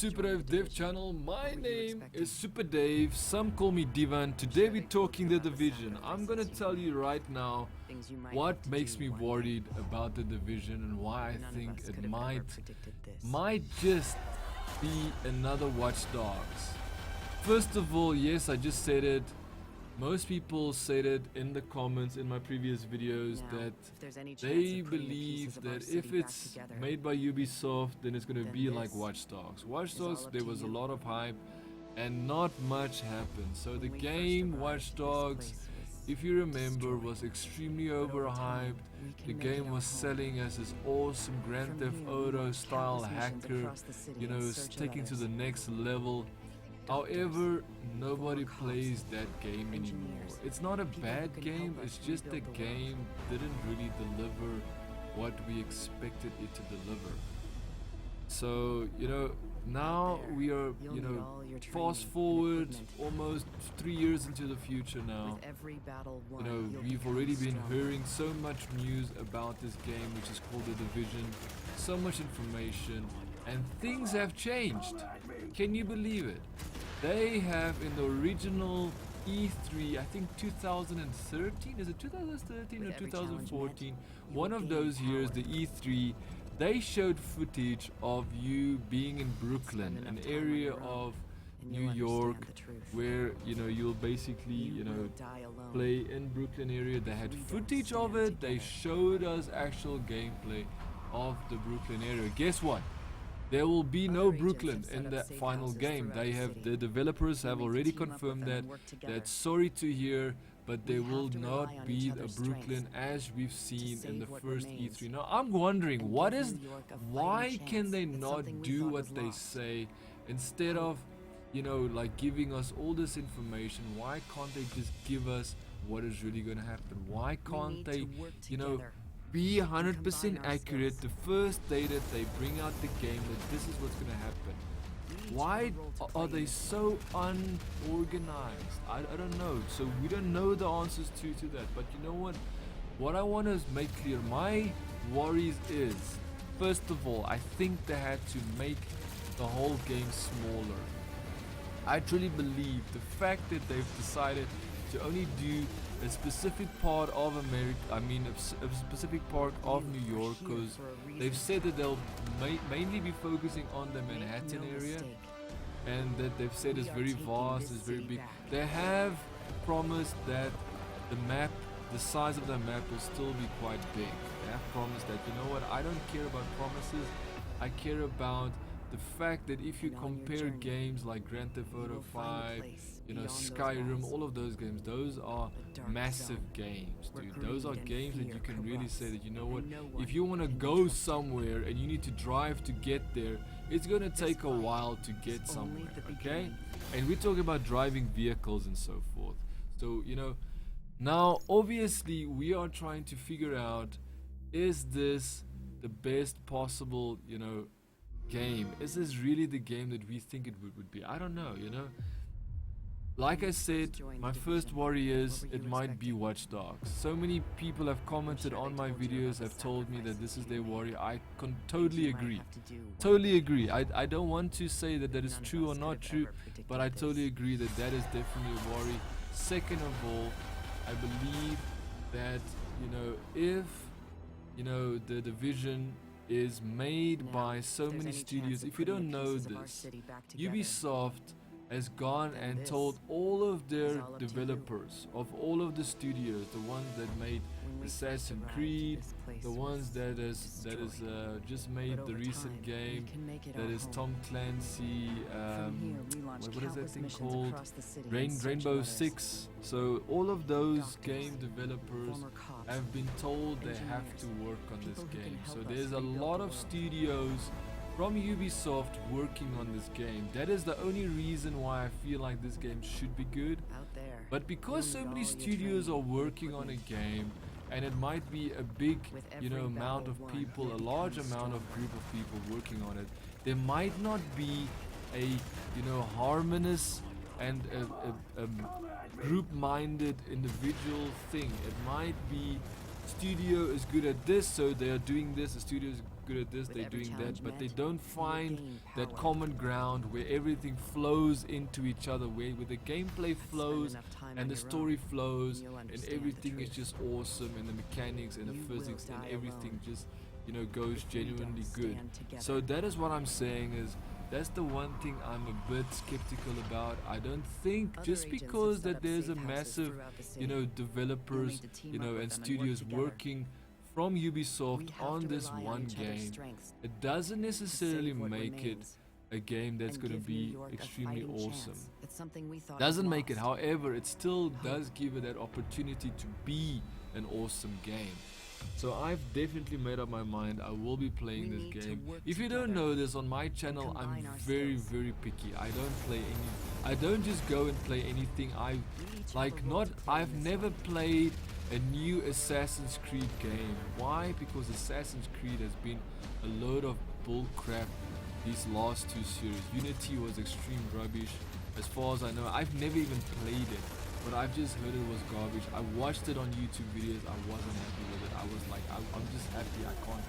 Super Dave Dev channel. My name is Super Dave. Some call me Divan. Today we're talking The Division. I'm gonna tell you right now what makes me worried about The Division and why I think it might just be another Watch Dogs. First of all, yes, I just said it. Most people said it in the comments in my previous videos that they believe that if it's made by Ubisoft, then it's going to be like Watch Dogs. Watch Dogs, there was a lot of hype and not much happened. So the game Watch Dogs, if you remember, was extremely overhyped. The game was selling as this awesome Grand Theft Auto style hacker, you know, taking to the next level. However, nobody plays that game anymore. It's not a bad game, it's just the game didn't really deliver what we get it to deliver. So, you know, now we are, you know, fast forward almost 3 years into the future now. You know, we've already been hearing so much news about this game, which is called The Division, so much information, and things have changed. Can you believe it? They have in the original E3, I think 2013, is it 2013 or 2014? One of those years, the E3, they showed footage of you being in Brooklyn, an area of New York where, you know, you'll basically, you know, play in Brooklyn area. They had footage of it, they showed us actual gameplay of the Brooklyn area. Guess what? There will be no Brooklyn in the final game. The developers have already confirmed that. Sorry to hear, but there will not be a Brooklyn as we've seen in the first E3. Now I'm wondering, why can they not do what they say instead of, you know, like giving us all this information? Why can't they just give us what is really going to happen? Why can't they, you know, be 100% accurate the first day that they bring out the game, that this is what's gonna happen? Why are they so unorganized? I don't know. So we don't know the answers to that. But you know what I want to make clear, my worries is, first of all, I think they had to make the whole game smaller. I truly believe the fact that they've decided to only do a specific part of America, a specific part of New York, because they've said that they'll mainly be focusing on the Manhattan area, and that they've said it's very vast, it's very big. They have promised that the size of the map will still be quite big. They have promised that. You know what, I don't care about promises, I care about the fact that if you compare games like Grand Theft Auto 5, you know, Skyrim, all of those games, those are massive games, dude. Those are games that you can really say that, you know what, if you want to go somewhere and you need to drive to get there, it's going to take a while to get somewhere, okay? And we're talking about driving vehicles and so forth. So, you know, now obviously we are trying to figure out, is this the best possible, you know, game? Is this really the game that we think it would be? I don't know, you know. Like I said, my first worry is it might be Watch Dogs. So many people have commented on my videos, have told me that this is their worry. I can totally agree. Totally agree. I don't want to say that that is true or not true, but I totally agree that that is definitely a worry. Second of all, I believe that, you know, if, you know, The Division is made by so many studios. If you don't know this, Ubisoft has gone and told all of their developers of all of the studios, the ones that made Assassin's Creed, the ones that is just made the recent game, that is Tom Clancy, what is that thing called, Rainbow Six. So all of those game developers have been told they have to work on this game. So there's a lot of studios from Ubisoft working on this game. That is the only reason why I feel like this game should be good. But because so many studios are working on a game, and it might be a big, you know, amount of people, a large amount of group of people working on it, there might not be a, you know, harmonious and a group-minded individual thing. It might be studio is good at this, so they are doing this. The studio is good at this, they're doing that, but they don't find that common ground where everything flows into each other, where the gameplay flows and the story flows and everything is just awesome, and the mechanics and the physics and everything just, you know, goes genuinely good. So that is what I'm saying, is that's the one thing I'm a bit skeptical about. I don't think just because that there's a massive, you know, developers, you know, and studios working from Ubisoft on this one game, it doesn't necessarily make it a game that's going to be extremely awesome. Doesn't make it, however, it still does give it that opportunity to be an awesome game. So I've definitely made up my mind. I will be playing this game. If you don't know this, on my channel I'm very picky. I don't just go and play anything. I've never played a new Assassin's Creed game. Why? Because Assassin's Creed has been a load of bull crap these last two series. Unity was extreme rubbish. As far as I know, I've never even played it, but I've just heard it was garbage. I watched it on YouTube videos. I wasn't happy with it. I was like, I'm just happy I can't,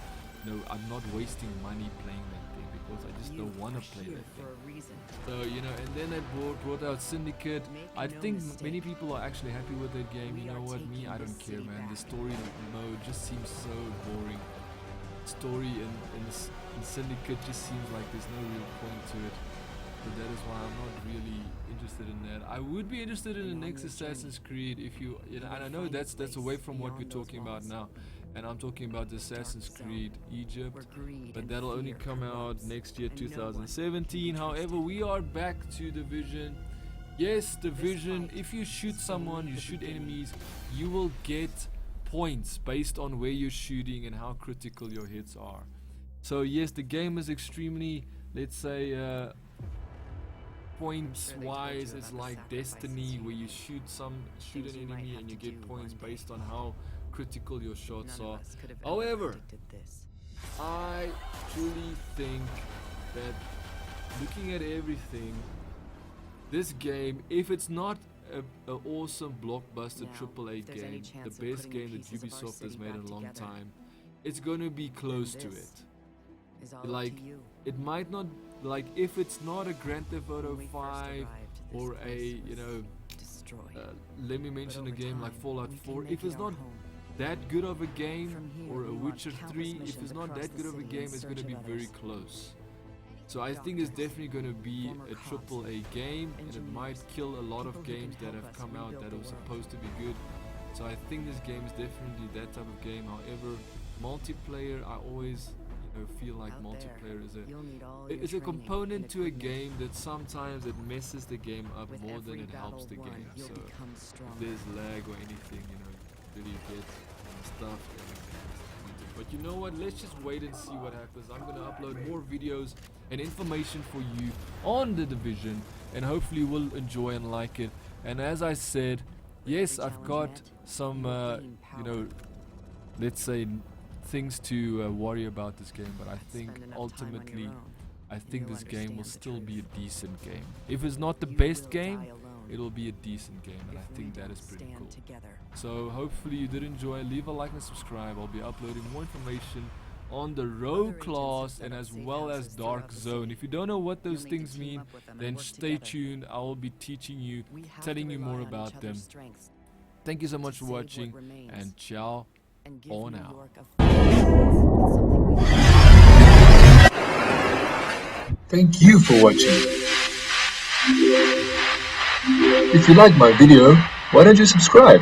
you know, I'm not wasting money playing that thing because I just don't want to play that thing. So, you know, and then they brought out Syndicate. I think many people are actually happy with that game. You know what, me, I don't care, man. The story mode just seems so boring. Story in Syndicate just seems like there's no real point to it. So that is why I'm not really interested in that. I would be interested in the next Assassin's Creed if you know, and I know that's away from what we're talking about now, and I'm talking about the Assassin's Creed Egypt, but that'll only come out next year, 2017. However, we are back to Division. Yes, Division, if you shoot someone, you shoot enemies, you will get points based on where you're shooting and how critical your hits are. So yes, the game is extremely, let's say, points wise, it's like Destiny, where you shoot an enemy and you get points based on how critical your shots are. However, I truly think that looking at everything, this game, if it's not an awesome blockbuster AAA game, the best game that Ubisoft has made in a long time, it's going to be close to it. Like, it might not, like, if it's not a Grand Theft Auto 5 or a, you know, let me mention a game like Fallout 4, if it's not that good of a game, or a Witcher 3, if it's not that good of a game, it's going to be very close. So I think it's definitely going to be a AAA game, and it might kill a lot of games that have come out that are supposed to be good. So I think this game is definitely that type of game. However, multiplayer, I always, you know, feel like multiplayer is a component to a game that sometimes it messes the game up more than it helps the game. So if there's lag or anything, you know, really get stuff. But you know what, let's just wait and see what happens. I'm gonna upload more videos and information for you on the Division, and hopefully you will enjoy and like it. And as I said, yes, I've got some you know, let's say things to worry about this game, but I think ultimately I think this game will still be a decent game. If it's not the best game, it'll be a decent game, and I think that is pretty cool. So hopefully you did enjoy. Leave a like and subscribe. I'll be uploading more information on the Rogue class and as well as Dark Zone. If you don't know what those things mean, then stay tuned. I will be teaching you, telling you more about them. Thank you so much for watching, and ciao for now. Thank you for watching. If you like my video, why don't you subscribe?